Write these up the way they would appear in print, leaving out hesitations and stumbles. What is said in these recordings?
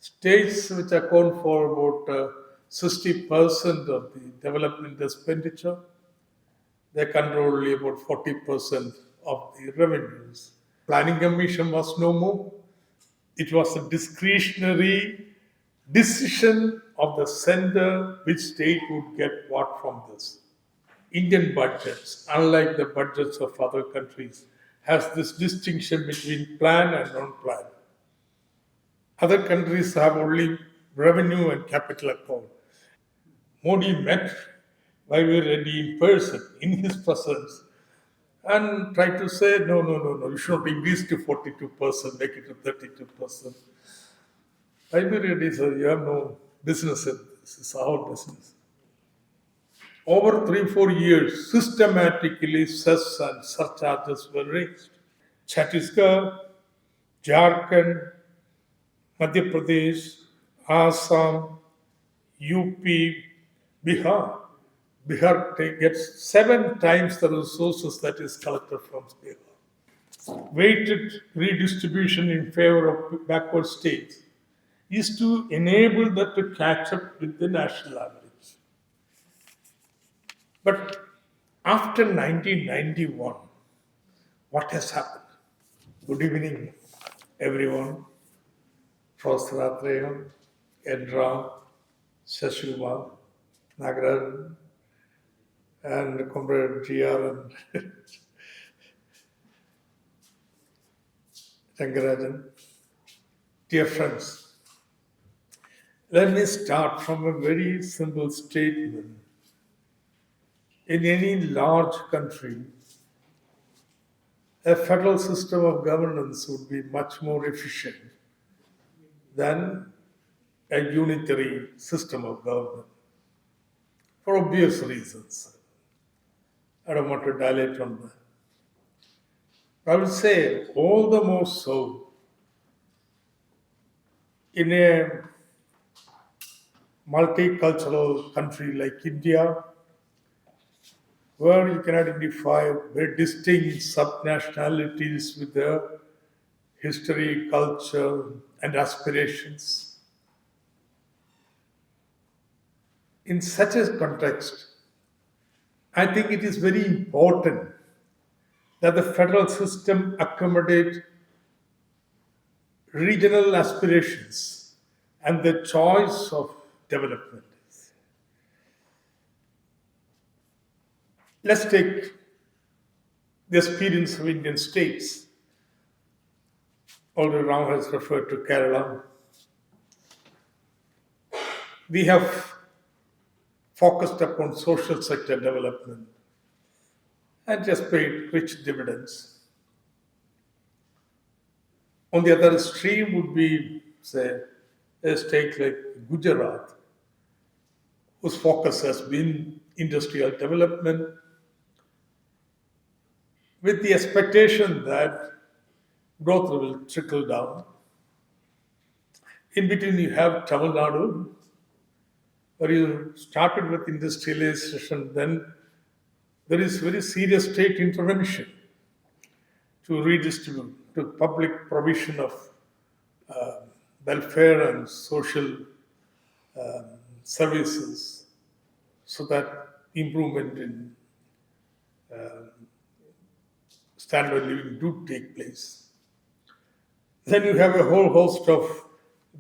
States which account for about 60% of the development expenditure, they control only about 40% of the revenues. Planning Commission was no more. It was a discretionary decision of the center which state would get what from this. Indian budgets, unlike the budgets of other countries, has this distinction between plan and non-plan. Other countries have only revenue and capital account. Modi met Vaivir Reddy in person, in his presence, and tried to say, no, you should not increase to 42%, make it to 32%. Vaivir Reddy said, you have no business in this, it's our business. Over 3-4 years, systematically cess and surcharges were raised. Chhattisgarh, Jharkhand, Madhya Pradesh, Assam, UP, Bihar. Bihar gets 7 times the resources that is collected from Bihar. Weighted redistribution in favor of backward states is to enable that to catch up with the national average. But after 1991, what has happened? Good evening, everyone. Professor Atreya, Edra, Shashilma, Nagarajan, and Comrade GR and Rangarajan. Dear friends, let me start from a very simple statement. In any large country, a federal system of governance would be much more efficient than a unitary system of government, for obvious reasons. I don't want to dilate on that. I would say all the more so in a multicultural country like India, where you can identify very distinct subnationalities with their history, culture, and aspirations. In such a context, I think it is very important that the federal system accommodate regional aspirations and the choice of development. Let's take the experience of Indian states. Already Ram has referred to Kerala. We have focused upon social sector development and just paid rich dividends. On the other extreme would be, say, a state like Gujarat, whose focus has been industrial development, with the expectation that growth will trickle down. In between, you have Tamil Nadu, where you started with industrialization, then there is very serious state intervention to redistribute, to public provision of welfare and social services, so that improvement in standard living do take place. Then you have a whole host of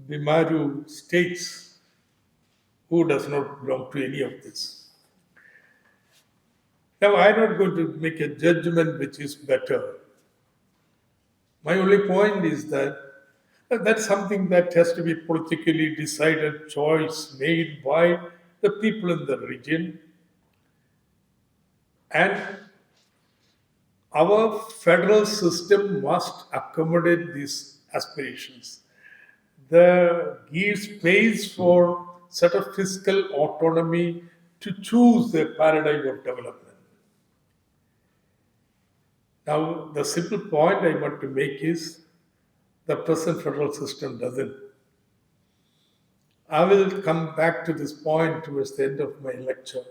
Bimaru states who does not belong to any of this. Now, I'm not going to make a judgment which is better. My only point is that that's something that has to be politically decided choice made by the people in the region. And our federal system must accommodate these aspirations. Give space for set of fiscal autonomy to choose the paradigm of development. Now, the simple point I want to make is the present federal system doesn't. I will come back to this point towards the end of my lecture.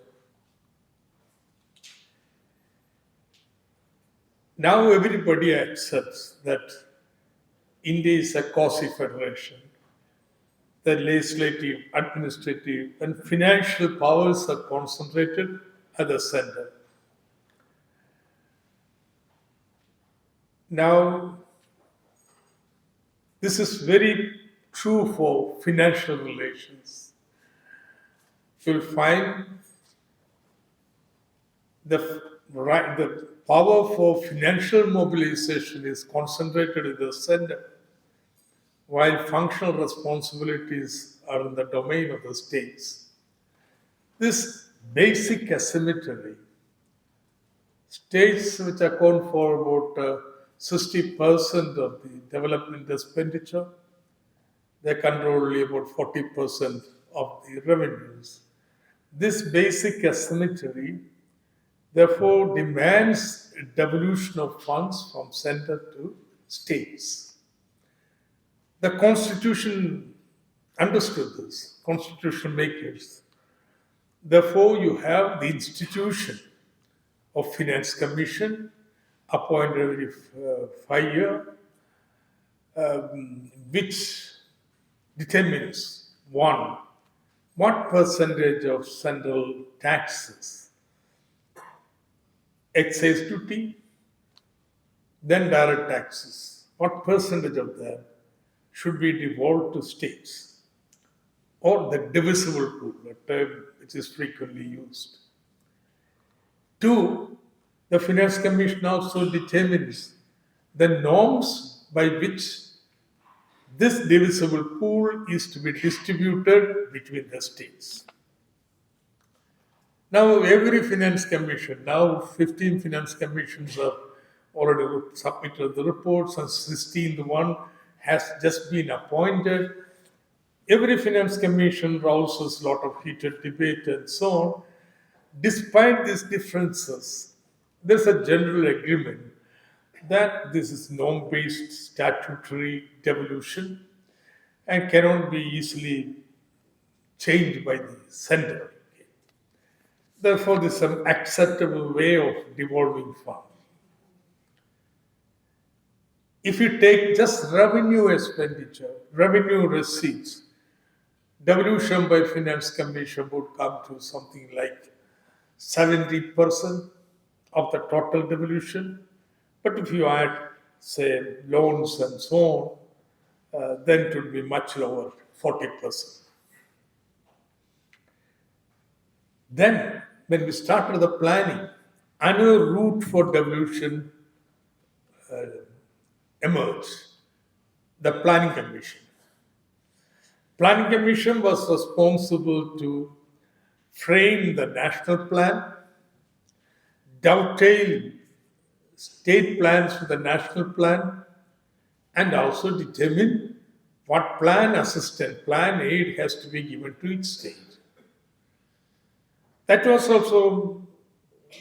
Now everybody accepts that India is a quasi-federation. The legislative, administrative, and financial powers are concentrated at the center. Now, this is very true for financial relations. You'll find the power for financial mobilization is concentrated in the center, while functional responsibilities are in the domain of the states. This basic asymmetry, states which account for about 60% of the development expenditure, they control only about 40% of the revenues. This basic asymmetry therefore demands a devolution of funds from center to states. The Constitution understood this, constitution makers. Therefore, you have the institution of Finance Commission appointed every 5 years, which determines one, what percentage of central taxes, excise duty, then direct taxes, what percentage of that should be devolved to states, or the divisible pool, a term which is frequently used. Two, the Finance Commission also determines the norms by which this divisible pool is to be distributed between the states. Now, every finance commission, now 15 finance commissions have already submitted the reports, and 16th one has just been appointed. Every finance commission rouses a lot of heated debate and so on. Despite these differences, there's a general agreement that this is norm-based statutory devolution and cannot be easily changed by the center. Therefore, this is an acceptable way of devolving funds. If you take just revenue expenditure, revenue receipts, devolution by Finance Commission would come to something like 70% of the total devolution. But if you add, say, loans and so on, then it would be much lower, 40%. Then, when we started the planning, another route for devolution emerged, the Planning Commission. Planning Commission was responsible to frame the national plan, dovetail state plans with the national plan, and also determine what plan assistance, plan aid has to be given to each state. That was also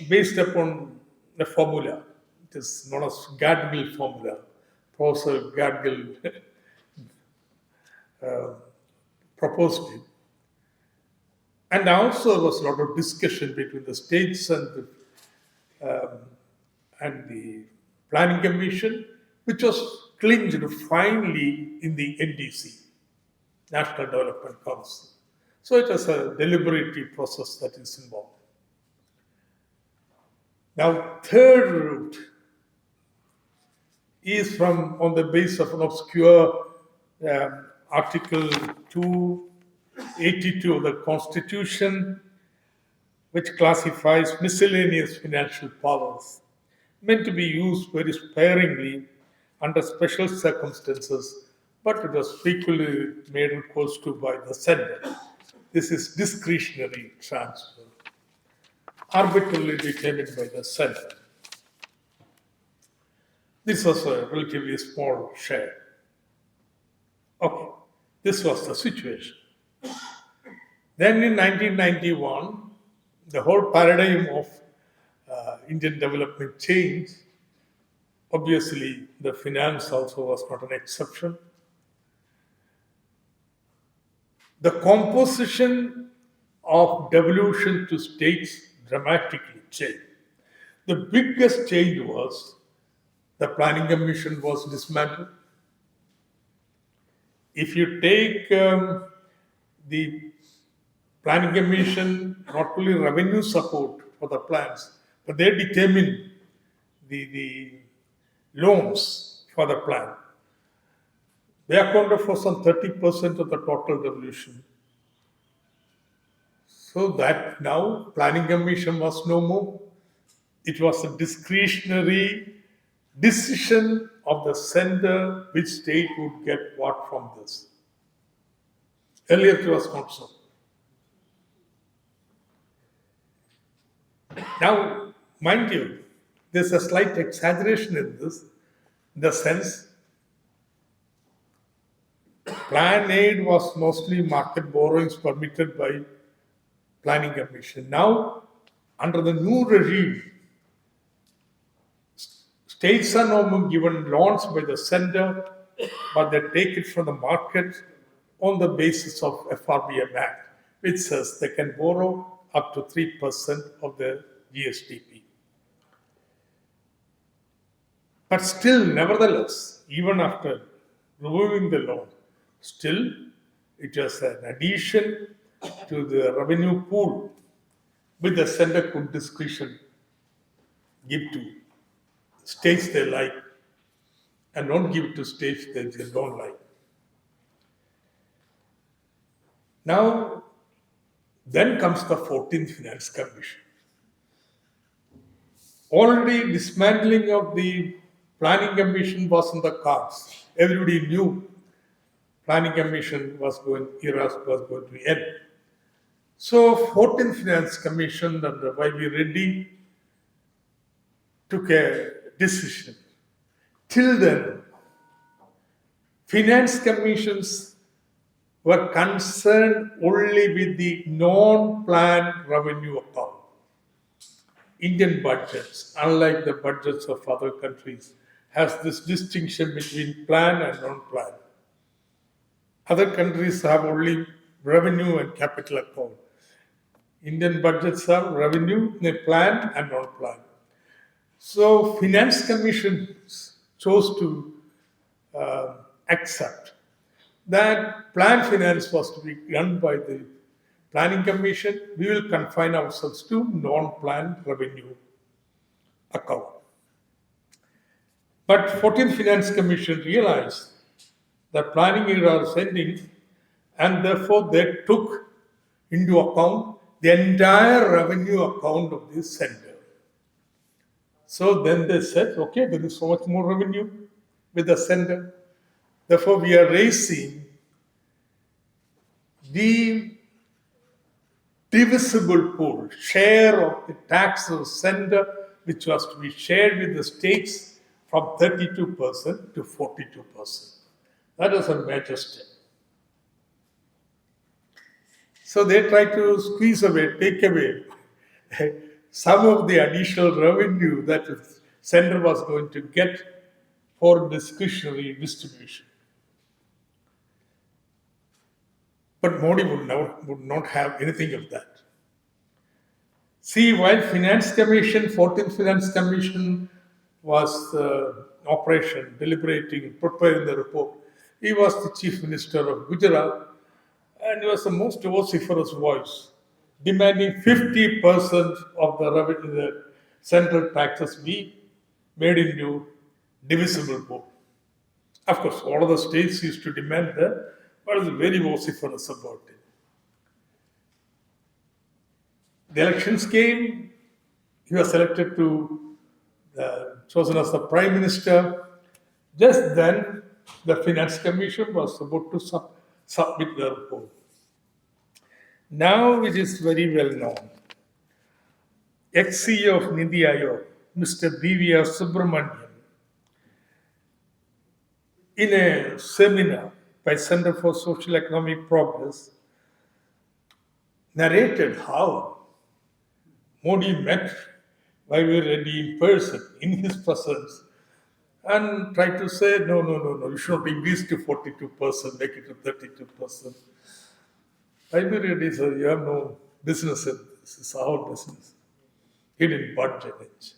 based upon the formula. It is known as Gadgil formula. Professor Gadgil proposed it. And also there was a lot of discussion between the states and the Planning Commission, which was clinched finally in the NDC, National Development Council. So it was a deliberative process that is involved. Now, third route is on the basis of an obscure Article 282 of the Constitution, which classifies miscellaneous financial powers, meant to be used very sparingly under special circumstances, but it was frequently made recourse to by the Senate. This is discretionary transfer, arbitrarily determined by the Senate. This was a relatively small share. Okay, this was the situation. Then in 1991, the whole paradigm of Indian development changed. Obviously, the finance also was not an exception. The composition of devolution to states dramatically changed. The biggest change was the Planning Commission was dismantled. If you take the planning commission, not only revenue support for the plans, but they determine the loans for the plan. They accounted for some 30% of the total devolution. So that now planning commission was no more. It was a discretionary decision of the center which state would get what from this. Earlier it was not so. Now, mind you, there's a slight exaggeration in this, in the sense plan aid was mostly market borrowings permitted by planning commission. Now, under the new regime, states are no more given loans by the center, but they take it from the market on the basis of FRBM Act, which says they can borrow up to 3% of their GSDP. But still, nevertheless, even after removing the loan, still it was an addition to the revenue pool which the center could discretion give to states they like and don't give it to states they don't like. Now, then comes the 14th Finance Commission. Already dismantling of the planning commission was in the cards. Everybody knew planning commission era was going to end. So 14th Finance Commission under Y.V. Reddy took a decision. Till then, finance commissions were concerned only with the non-planned revenue account. Indian budgets, unlike the budgets of other countries, has this distinction between planned and non-planned. Other countries have only revenue and capital account. Indian budgets have revenue, planned and non-planned. So finance commissions chose to accept that planned finance was to be done by the planning commission. We will confine ourselves to non-planned revenue account. But 14th Finance Commission realized that planning era is ending, and therefore they took into account the entire revenue account of the center. So then they said, okay, there is so much more revenue with the center. Therefore, we are raising the divisible pool, share of the tax of center, which was to be shared with the states from 32% to 42%. That was a major step. So they tried to squeeze away, take away some of the additional revenue that the center was going to get for discretionary distribution. But Modi would not have anything of that. See, while Finance Commission, 14th Finance Commission was operation, deliberating, preparing the report, he was the Chief Minister of Gujarat, and he was the most vociferous voice, demanding 50% of the revenue, the central taxes be made into divisible pool. Of course, all of the states used to demand that, but it was very vociferous about it. The elections came, he was elected chosen as the Prime Minister. Just then, the Finance Commission was about to submit the report. Now it is very well known. Ex-CEO of Niti Aayog, Mr. B.V.R. Subramanian, in a seminar by Center for Social Economic Progress, narrated how Modi met Y.V. Reddy in person, in his presence, and tried to say, no, you should not increase to 42%, make it to 32%. Y.V. Reddy said, you have no business in this, it's our business. He didn't budge an inch.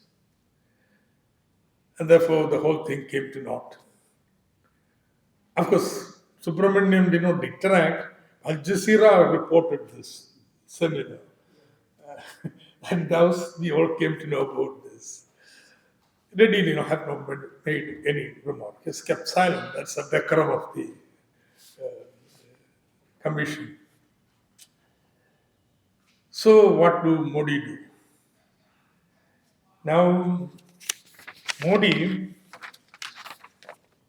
And therefore, the whole thing came to naught. Of course, Subramaniam did not interact. Al Jazeera reported this seminar. And thus we all came to know about this. Reddy, had not made any remark. He kept silent. That's a decorum of the commission. So what do Modi do? Now, Modi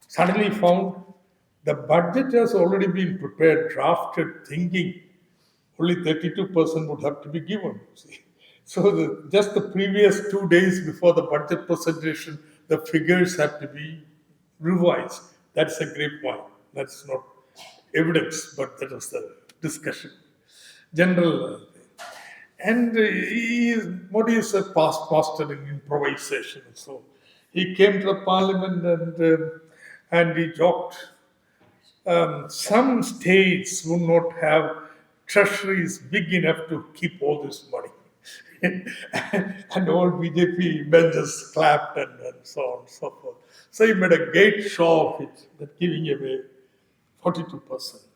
suddenly found the budget has already been prepared, drafted, thinking only 32% would have to be given. See? So just the previous 2 days before the budget presentation, the figures have to be revised. That's a great point. That's not evidence, but that was the discussion. General. And Modi is a past master in improvisation. So he came to the parliament and he joked. Some states would not have treasuries big enough to keep all this money. And all BJP benches clapped and so on and so forth. So he made a great show of it, that giving away 42%.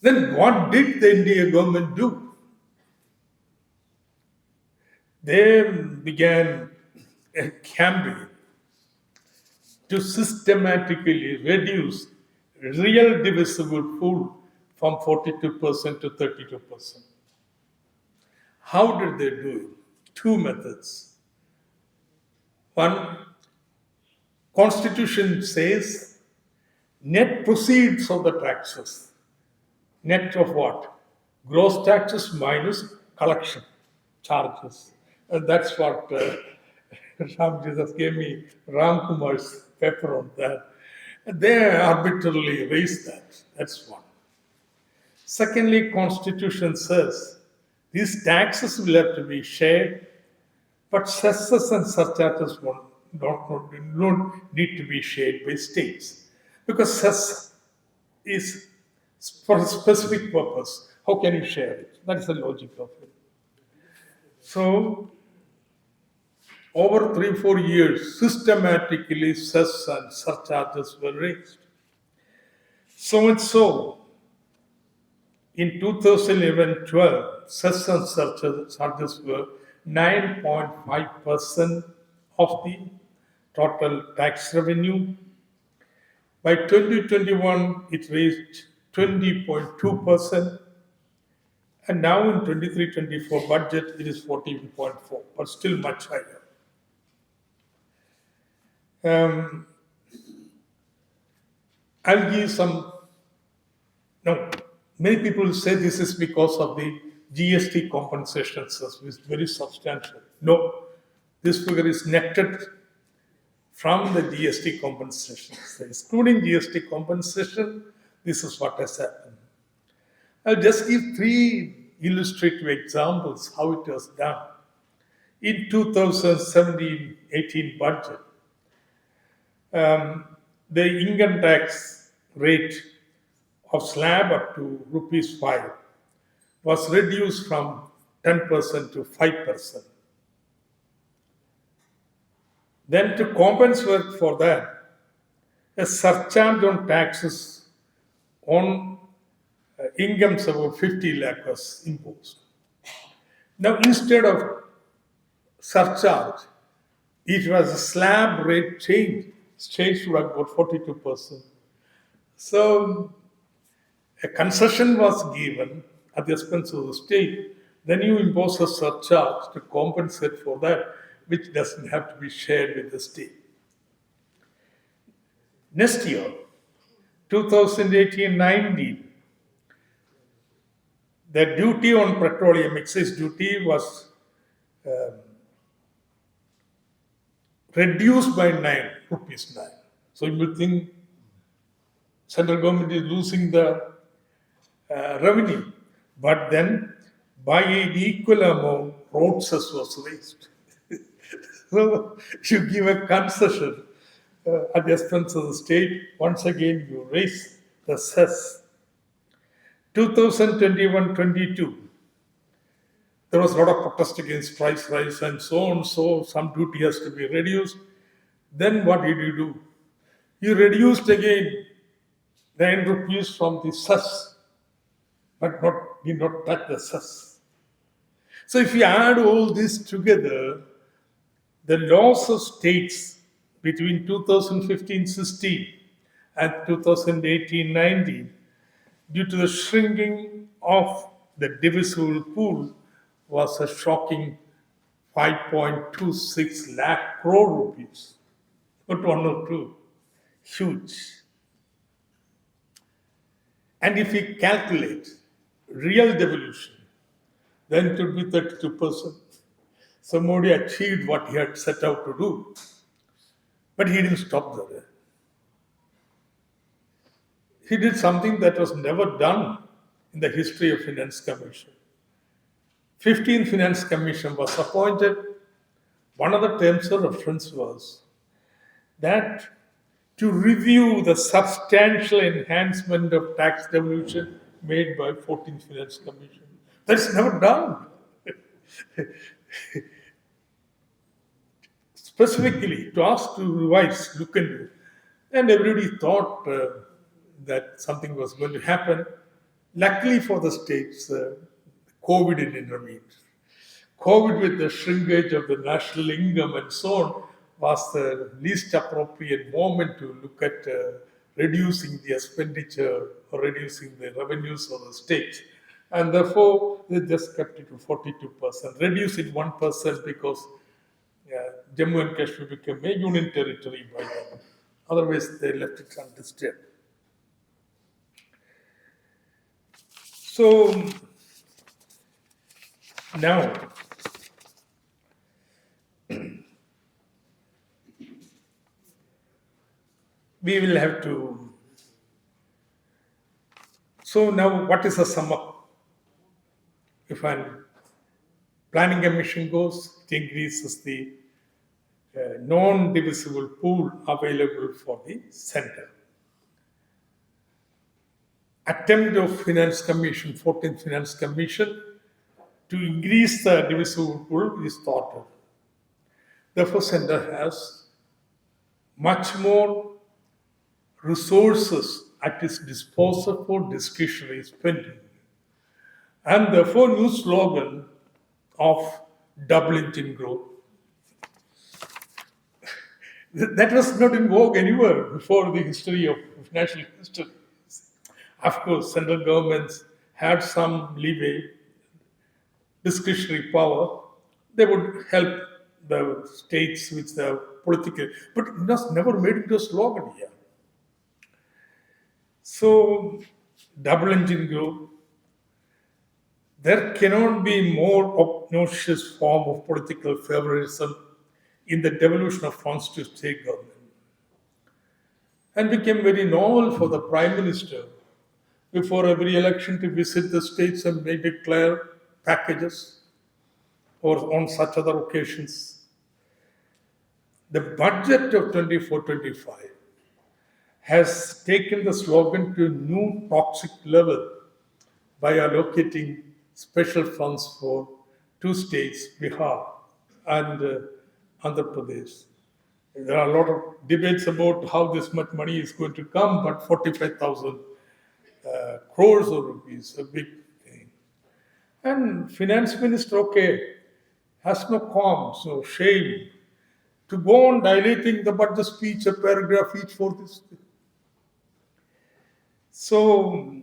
Then what did the India government do? They began a campaign to systematically reduce real divisible food from 42% to 32%. How did they do it? 2 methods. One, Constitution says net proceeds of the taxes. Net of what? Gross taxes minus collection charges. And that's what Ram Jesus gave me Ram Kumar's paper on that. They arbitrarily raised that. That's one. Secondly, Constitution says these taxes will have to be shared, but cesses and surcharges don't need to be shared by states. Because cess is for a specific purpose. How can you share it? That's the logic of it. So, over 3-4 years, systematically cess and surcharges were raised. So much so, in 2011-12, cess and surcharges were 9.5% of the total tax revenue. By 2021, it reached 20.2%. And now in 23-24 budget, it is 14.4%, but still much higher. I'll give some. No, many people say this is because of the GST compensation, which is very substantial. No, this figure is netted from the GST compensation. So excluding GST compensation, this is what has happened. I'll just give 3 illustrative examples how it was done. In 2017-18 budget, the income tax rate of slab up to ₹5 was reduced from 10% to 5%. Then to compensate for that, a surcharge on taxes on incomes above 50 lakh was imposed. Now instead of surcharge, it was a slab rate change. Change to about 42%. So a concession was given at the expense of the state. Then you impose a surcharge to compensate for that, which doesn't have to be shared with the state. Next year, 2018-19, the duty on petroleum, excise duty, was reduced by ₹9. So you will think central government is losing the revenue. But then, by an equal amount, road cess was raised. So you give a concession at the expense of the state. Once again, you raise the cess. 2021-22, there was a lot of protest against price rise and so on. So some duty has to be reduced. Then what did you do? You reduced again ₹9 from the cess, but did not touch the cess. So if you add all this together, the loss of states between 2015-16 and 2018-19 due to the shrinking of the divisible pool was a shocking 5.26 lakh crore rupees. Not one or two, huge. And if we calculate real devolution, then it would be 32%. So Modi achieved what he had set out to do. But he didn't stop there. He did something that was never done in the history of Finance Commission. 15th Finance Commission was appointed. One of the terms of reference was that to review the substantial enhancement of tax devolution made by 14th Finance Commission. That's never done. Specifically, to ask to revise, look into, and everybody thought that something was going to happen. Luckily for the states, COVID intervened. COVID, with the shrinkage of the national income and so on, was the least appropriate moment to look at reducing the expenditure or reducing the revenues of the states. And therefore, they just kept it to 42%, reduced it 1% because Jammu and Kashmir became a union territory by then. Otherwise, they left it undisturbed. So now, we will have to. So now, what is the sum up? If a planning commission goes, it increases the non-divisible pool available for the center. Attempt of Finance Commission, 14th Finance Commission, to increase the divisible pool is thought of. Therefore, center has much more resources at its disposal for discretionary spending. And therefore, new slogan of double engine growth. That was not in vogue anywhere before the history of financial history. Of course, central governments had some leeway, discretionary power. They would help the states with the political, but it was never made into a slogan here. So, double engine growth. There cannot be more obnoxious form of political favoritism in the devolution of funds to state government. And became very normal for the Prime Minister before every election to visit the states and may declare packages or on such other occasions. The budget of 24-25 has taken the slogan to a new toxic level by allocating special funds for two states, Bihar and Andhra Pradesh. There are a lot of debates about how this much money is going to come, but 45,000 crores of rupees, a big thing. And Finance Minister, has no qualms, no shame to go on dilating the budget speech, a paragraph each for this. So,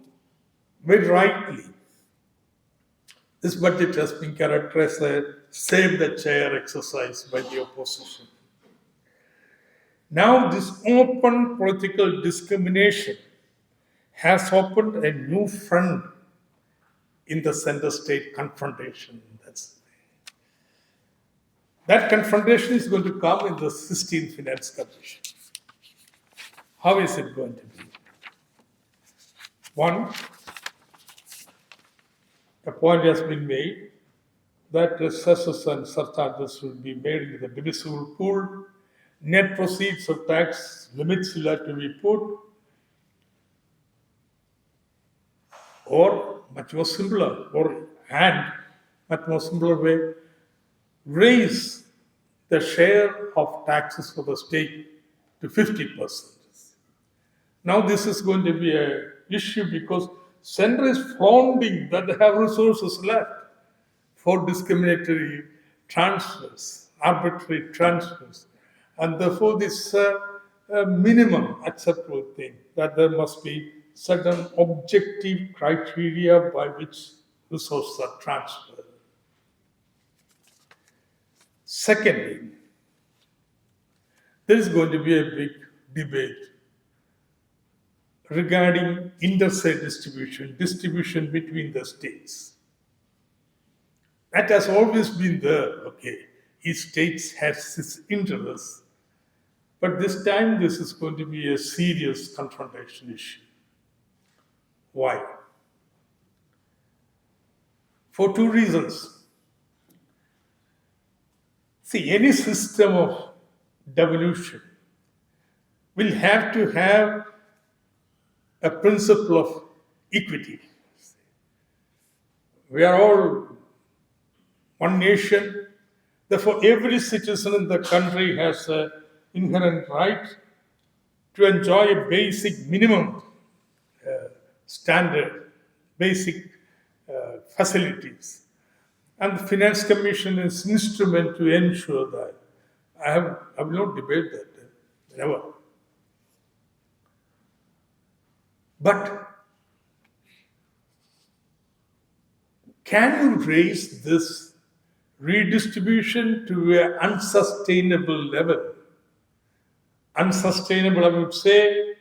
very rightly, this budget has been characterized as a save the chair exercise by the opposition. Now, this open political discrimination has opened a new front in the center-state confrontation. That confrontation is going to come in the 16th Finance Commission. How is it going to be? One, a point has been made that cesses and surcharges will be made in the divisible pool. Net proceeds of tax limits will have to be put. Or much more simpler, much more simpler way, raise the share of taxes for the state to 50%. Now this is going to be a issue because center is flaunting that they have resources left for discriminatory transfers, arbitrary transfers. And therefore, this a minimum acceptable thing that there must be certain objective criteria by which resources are transferred. Secondly, there is going to be a big debate regarding interstate distribution between the states. That has always been there, okay. Each state has its interests. But this time, this is going to be a serious confrontation issue. Why? For two reasons. See, any system of devolution will have to have a principle of equity. We are all one nation. Therefore, every citizen in the country has an inherent right to enjoy a basic minimum standard, basic facilities. And the Finance Commission is an instrument to ensure that. I will not debate that, never. But can you raise this redistribution to an unsustainable level? Unsustainable, I would say,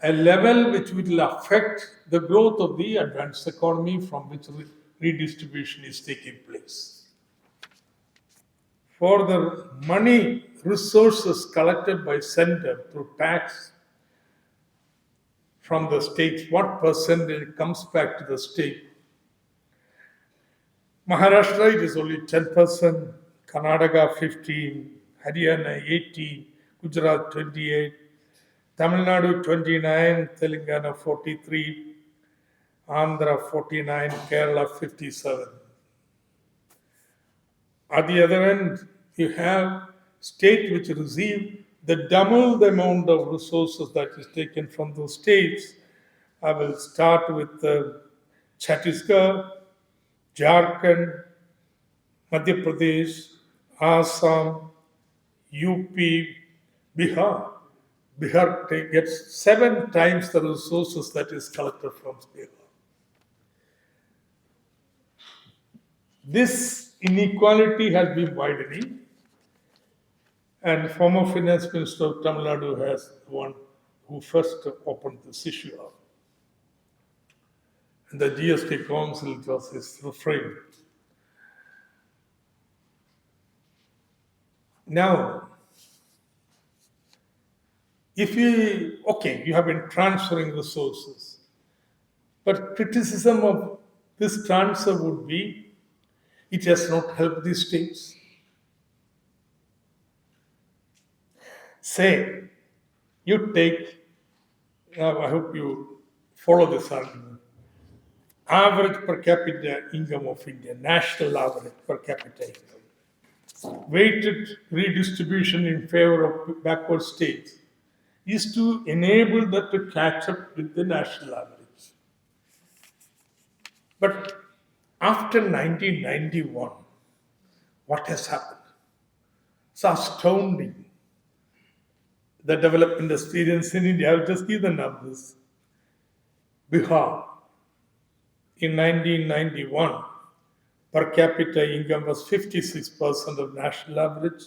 a level which will affect the growth of the advanced economy from which redistribution is taking place. For the money, resources collected by center through tax from the states, what percentage comes back to the state? Maharashtra, it is only 10%, Karnataka 15%, Haryana 18%, Gujarat 28%, Tamil Nadu 29%, Telangana 43%, Andhra 49%, Kerala 57%. At the other end, you have states which receive the double the amount of resources that is taken from those states. I will start with Chhattisgarh, Jharkhand, Madhya Pradesh, Assam, UP, Bihar. Bihar gets 7 times the resources that is collected from Bihar. This inequality has been widening, and former Finance Minister of Tamil Nadu has the one who first opened this issue up. And the GST Council was his refrain. Now, if you have been transferring resources, but criticism of this transfer would be, it has not helped the states. Say, you take, I hope you follow this argument, average per capita income of India, national average per capita income, weighted redistribution in favor of backward states is to enable that to catch up with the national average. But after 1991, what has happened? It's astounding. The development experience in India, I'll just give the numbers. Bihar, in 1991, per capita income was 56% of national average.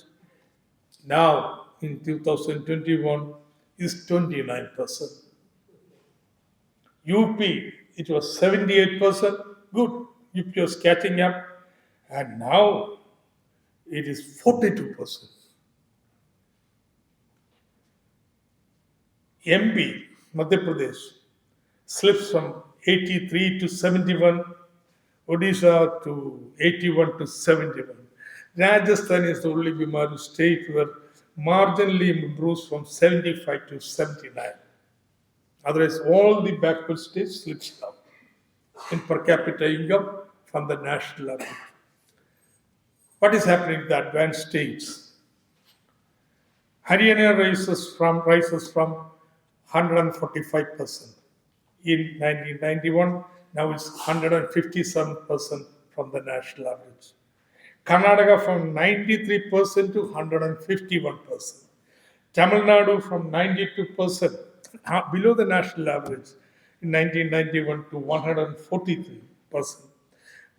Now, in 2021, is 29%. UP, it was 78%. Good. UP was catching up. And now, it is 42%. MP, Madhya Pradesh, slips from 83 to 71, Odisha to 81 to 71. Rajasthan is the only Bimari state where marginally improves from 75 to 79. Otherwise, all the backward states slips down in per capita income from the national average. What is happening in the advanced states? Haryana rises from 145%. In 1991, now it's 157% from the national average. Karnataka from 93% to 151%. Tamil Nadu from 92%, below the national average in 1991 to 143%.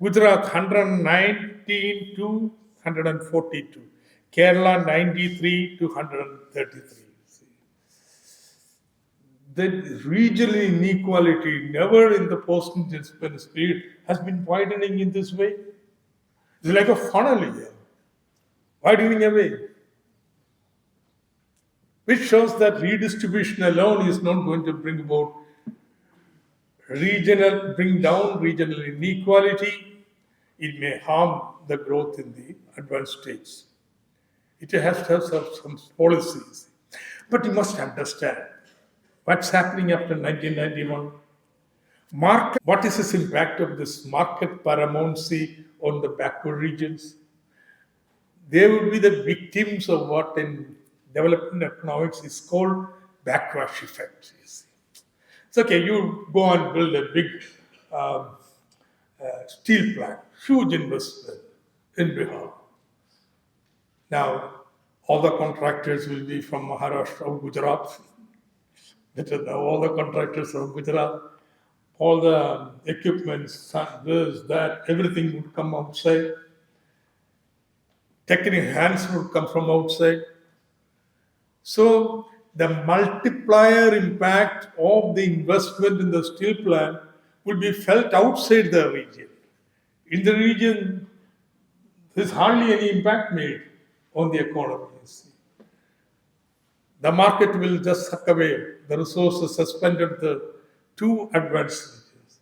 Gujarat 119 to 142. Kerala 93 to 133. The regional inequality, never in the post-independence period, has been widening in this way. It's like a funnel here, widening away, which shows that redistribution alone is not going to bring about bring down regional inequality. It may harm the growth in the advanced states. It has to have some policies. But you must understand what's happening after 1991. What is this impact of this market paramountcy on the backward regions? They will be the victims of what in development economics is called backlash effect. You see. It's okay, you go and build a big steel plant, huge investment in Bihar. Now, all the contractors will be from Maharashtra or Gujarat. All the contractors from Gujarat, all the equipment, this, that, everything would come outside. Technical hands would come from outside. So the multiplier impact of the investment in the steel plant will be felt outside the region. In the region, there's hardly any impact made on the economy. The market will just suck away the resources suspended the two advanced regions.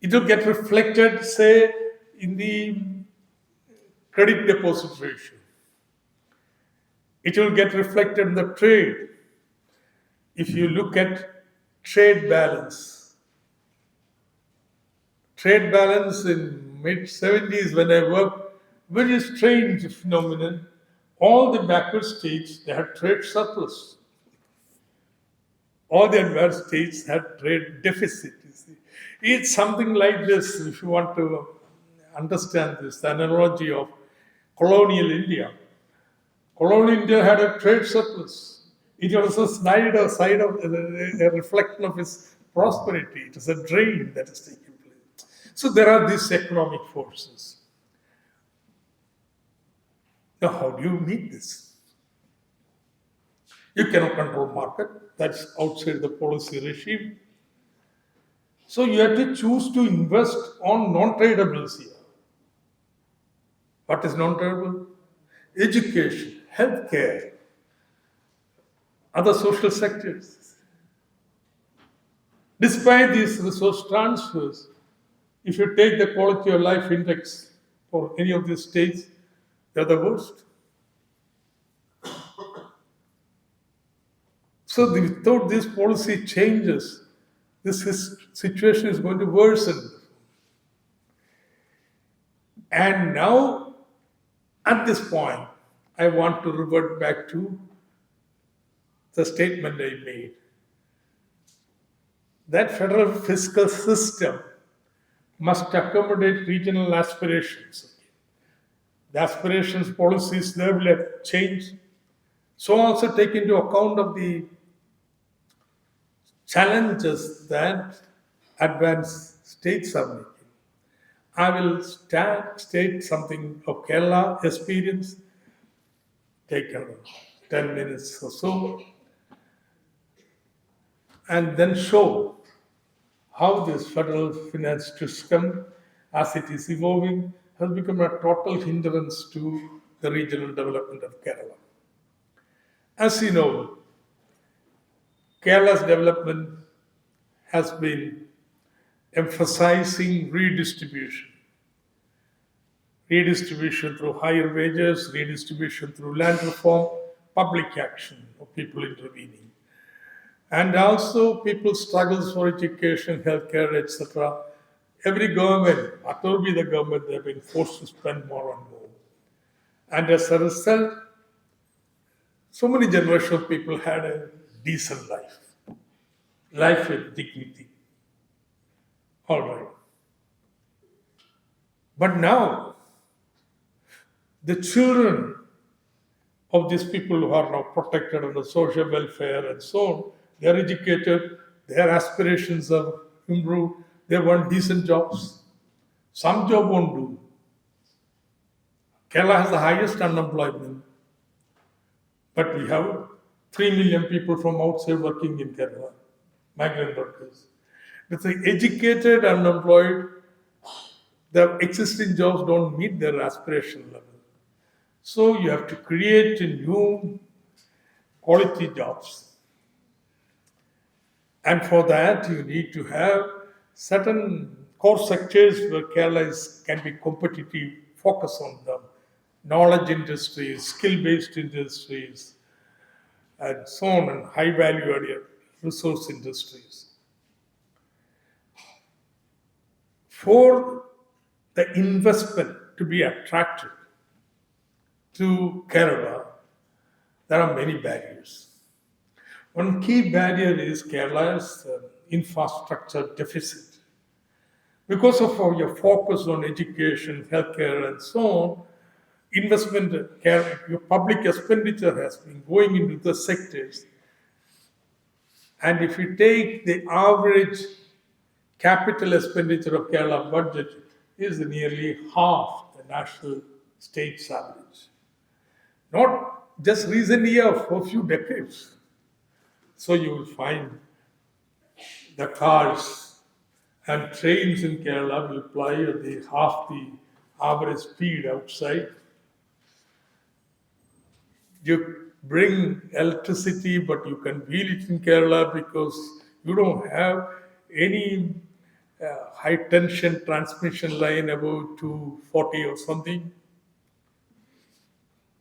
It will get reflected, say, in the credit deposit ratio. It will get reflected in the trade. If you look at trade balance in mid-70s when I worked, very strange phenomenon. All the backward states, they had trade surplus. All the advanced states had trade deficit. You see. It's something like this, if you want to understand this, the analogy of colonial India. Colonial India had a trade surplus. It was a side of a reflection of its prosperity. It is a drain that is taking place. So there are these economic forces. Now, how do you meet this? You cannot control market. That's outside the policy regime. So you have to choose to invest on non-tradables here. What is non-tradable? Education, healthcare, other social sectors. Despite these resource transfers, if you take the quality of life index for any of these states, they're the worst. So without these policy changes, this situation is going to worsen. And now, at this point, I want to revert back to the statement I made. That federal fiscal system must accommodate regional aspirations. The aspirations, policies there will have changed. So also take into account of the challenges that advanced states are making. I will state something of Kerala experience, take 10 minutes or so, and then show how this federal finance system, as it is evolving, has become a total hindrance to the regional development of Kerala. As you know, Kerala's development has been emphasizing redistribution. Redistribution through higher wages, redistribution through land reform, public action of people intervening. And also people's struggles for education, healthcare, etc. Every government, whatever be the government, they have been forced to spend more and more. And as a result, so many generations of people had a decent life, life with dignity. All right. But now, the children of these people who are now protected under social welfare and so on, they are educated, their aspirations are improved, they want decent jobs. Some job won't do. Kerala has the highest unemployment, but we have 3 million people from outside working in Kerala, migrant workers. With the educated, unemployed, the existing jobs don't meet their aspiration level. So you have to create new quality jobs. And for that, you need to have certain core sectors where Kerala can be competitive, focus on them. Knowledge industries, skill-based industries, and so on, and high-value added resource industries. For the investment to be attracted to Kerala, there are many barriers. One key barrier is Kerala's infrastructure deficit. Because of your focus on education, healthcare, and so on, your public expenditure has been going into the sectors. And if you take the average capital expenditure of Kerala budget is nearly half the national state's average. Not just recent year, for a few decades. So you will find the cars and trains in Kerala will ply at half the average speed outside. You bring electricity, but you can wheel it in Kerala because you don't have any high tension transmission line above 240 or something.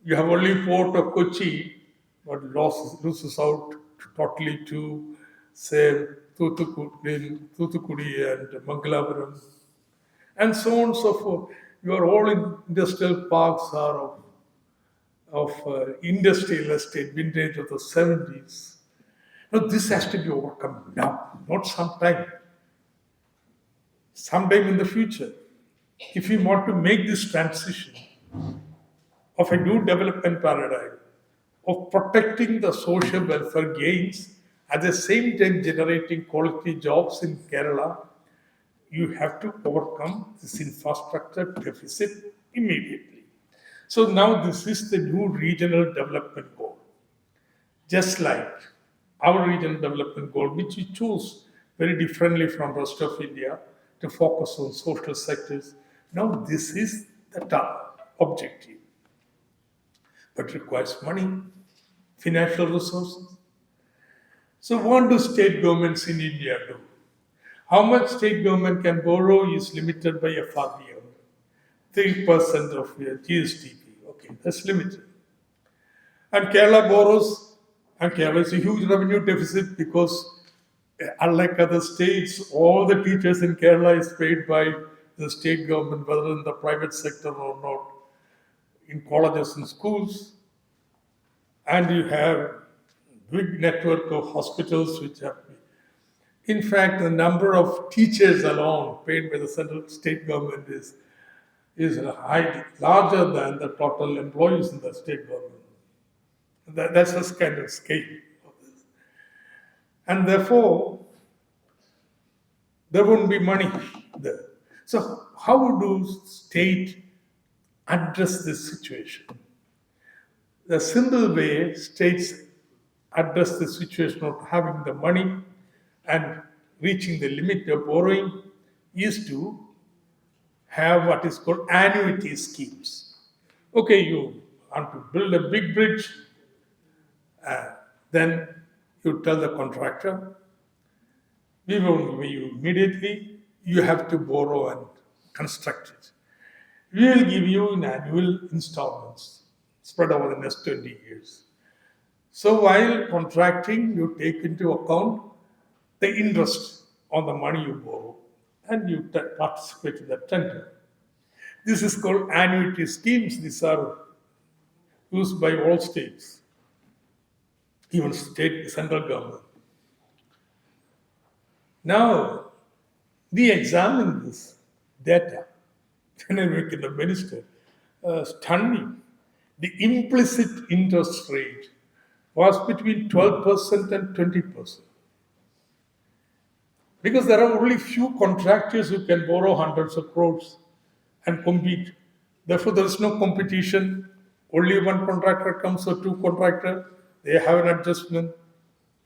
You have only port of Kochi, but loses out totally to, say, Thuthukudi and Mangalapuram, and so on and so forth. All industrial parks are of industrial estate, vintage of the 70s. Now, this has to be overcome now, not sometime in the future. If we want to make this transition of a new development paradigm, of protecting the social welfare gains, at the same time generating quality jobs in Kerala, you have to overcome this infrastructure deficit immediately. So now this is the new regional development goal. Just like our regional development goal, which we choose very differently from rest of India to focus on social sectors. Now this is the top objective. But requires money, financial resources. So what do state governments in India do? How much state government can borrow is limited by FRDM, 3% of your GSDP. Okay, that's limited. And Kerala borrows, and Kerala is a huge revenue deficit because unlike other states, all the teachers in Kerala is paid by the state government, whether in the private sector or not, in colleges and schools. And you have big network of hospitals which have. In fact, the number of teachers alone paid by the central state government is larger than the total employees in the state government. That's the kind of scale of this. And therefore, there won't be money there. So how do state address this situation? The simple way states address the situation of having the money and reaching the limit of borrowing is to have what is called annuity schemes. Okay, you want to build a big bridge, then you tell the contractor, we won't give you immediately, you have to borrow and construct it. We will give you in annual installments spread over the next 20 years. So while contracting, you take into account the interest on the money you borrow and you participate in the tender. This is called annuity schemes. These are used by all states. even state, central government. Now, we examine this data. When I became the minister, stunning. The implicit interest rate was between 12% and 20%. Because there are only few contractors who can borrow hundreds of crores and compete. Therefore, there is no competition. Only one contractor comes or two contractors. They have an adjustment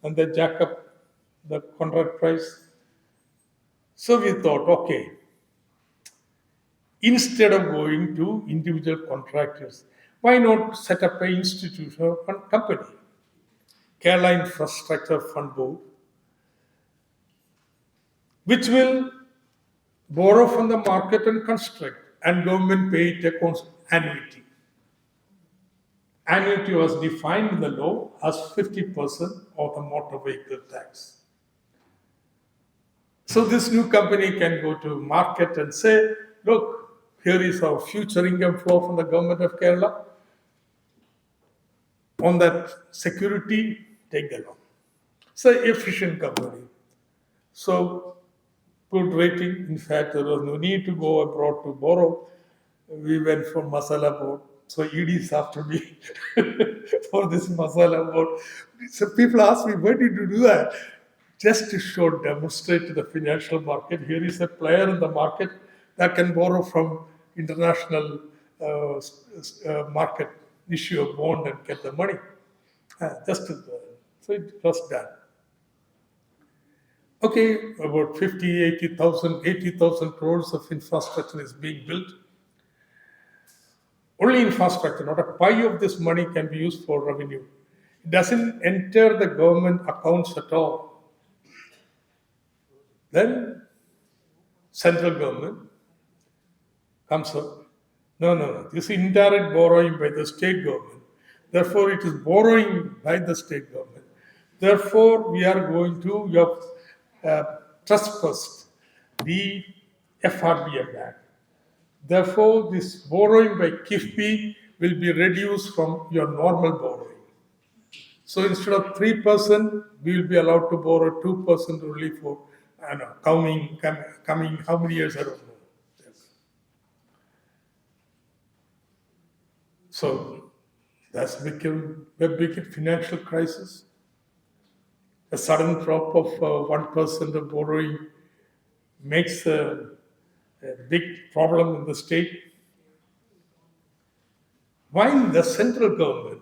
and they jack up the contract price. So we thought, okay, instead of going to individual contractors, why not set up an institutional company? Kerala Infrastructure Fund Board, which will borrow from the market and construct, and government pay it a annuity. Annuity was defined in the law as 50% of the motor vehicle tax. So this new company can go to market and say, look, here is our future income flow from the government of Kerala. On that security, take the loan. It's an efficient company. So good rating. In fact, there was no need to go abroad to borrow. We went for masala board. So ED is after me for this masala board. So people ask me, why did you do that? Just to demonstrate to the financial market, here is a player in the market that can borrow from international market, issue a bond and get the money. So it was done. Okay, about 50, 80,000 crores of infrastructure is being built. Only infrastructure, not a pie of this money can be used for revenue. It doesn't enter the government accounts at all. Then central government comes up. No. This is indirect borrowing by the state government. Therefore, it is borrowing by the state government. Therefore, we are going to trespass the FRBM Act. Therefore, this borrowing by KIFBI will be reduced from your normal borrowing. So instead of 3%, we will be allowed to borrow 2% only for coming how many years, I don't know. So that's become a big financial crisis. A sudden drop of 1% of borrowing makes a big problem in the state. While the central government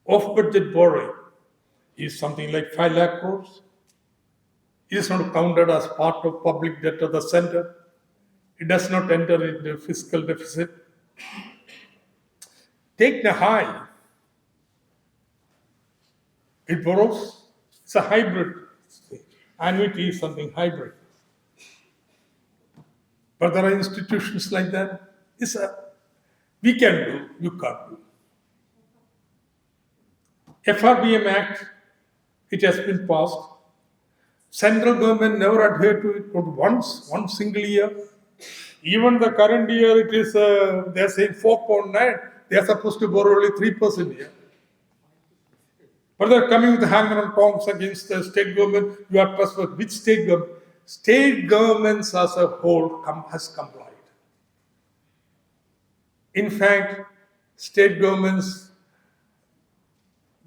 off-budget borrowing is something like 5 lakh crores, it is not counted as part of public debt of the center. It does not enter into fiscal deficit. Take the high. It borrows. It's a hybrid. Annuity is something hybrid. But there are institutions like that. We can do, you can't do. FRBM Act, it has been passed. Central government never adhered to it but one single year. Even the current year, it is they're saying 4.9. They are supposed to borrow only 3% here. But they're coming with hanger on tongs against the state government. You are trustworthy. Which state government? State governments as a whole has complied. In fact, state governments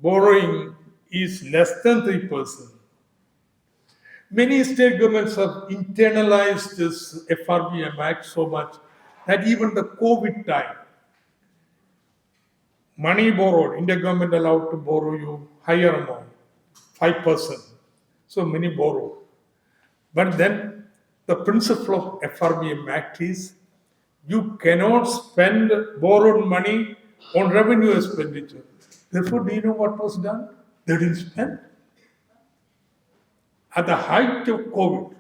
borrowing is less than 3%. Many state governments have internalized this FRBM Act so much that even the COVID time, money borrowed, Indian government allowed to borrow you higher amount, 5%. So many borrowed. But then the principle of FRBM Act is you cannot spend borrowed money on revenue expenditure. Therefore, do you know what was done? They didn't spend. At the height of COVID,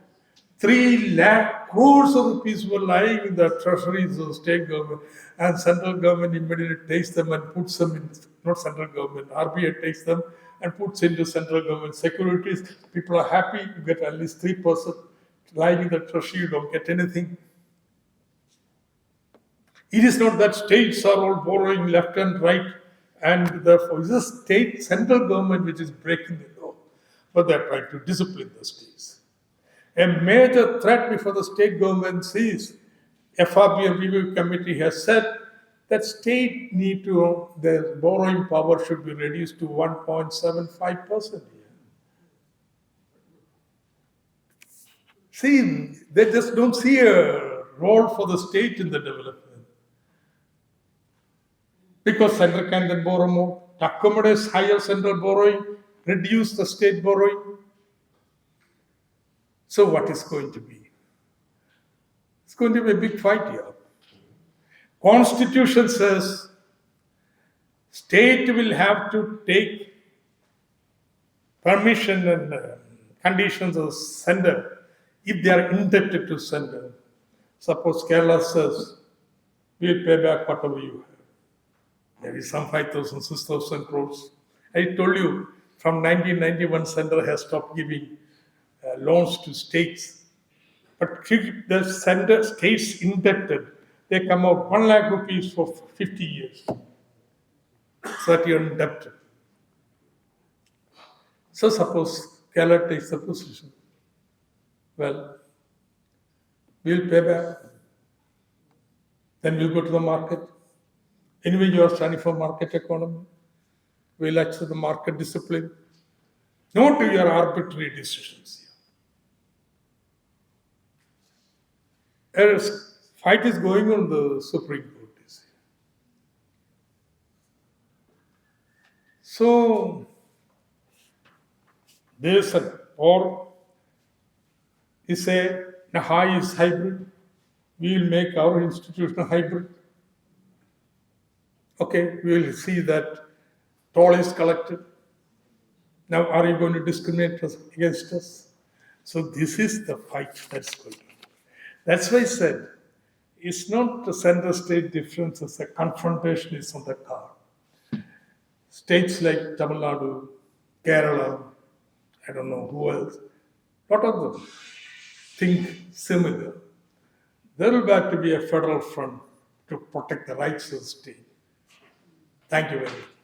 3 lakh crores of rupees were lying in the treasuries of state government, and central government immediately takes them and puts them in, not central government, RBI takes them and puts into central government securities. People are happy, you get at least 3%. Lying in the treasury, you don't get anything. It is not that states are all borrowing left and right And therefore, it's the state central government which is breaking the law, but they're trying to discipline the states. A major threat before the state government sees, FRBM review committee has said that state need to, their borrowing power should be reduced to 1.75%. See, they just don't see a role for the state in the development. Because center can then borrow more, to accommodate higher central borrowing, reduce the state borrowing. So what is going to be? It's going to be a big fight here. Constitution says state will have to take permission and conditions of sender if they are indebted to sender. Suppose Kerala says, we'll pay back whatever you have. There is some 5,000, 6,000 crores. I told you, from 1991, center has stopped giving loans to states. But keep the center states indebted, they come out 1 lakh rupees for 50 years. So that you're indebted. So suppose Kerala takes the position. Well, we'll pay back. Then we'll go to the market. Anyway, you are standing for market economy. We'll accept the market discipline. No to your arbitrary decisions. A fight is going on the Supreme Court. So, there's or is a high is hybrid. We will make our institution a hybrid. Okay, we will see that toll is collected. Now, are you going to discriminate against us? So this is the fight that's going on. That's why I said, it's not the center-state differences, the confrontation is on the card. States like Tamil Nadu, Kerala, I don't know who else, a lot of them think similar. There will have to be a federal front to protect the rights of the state. Thank you very much.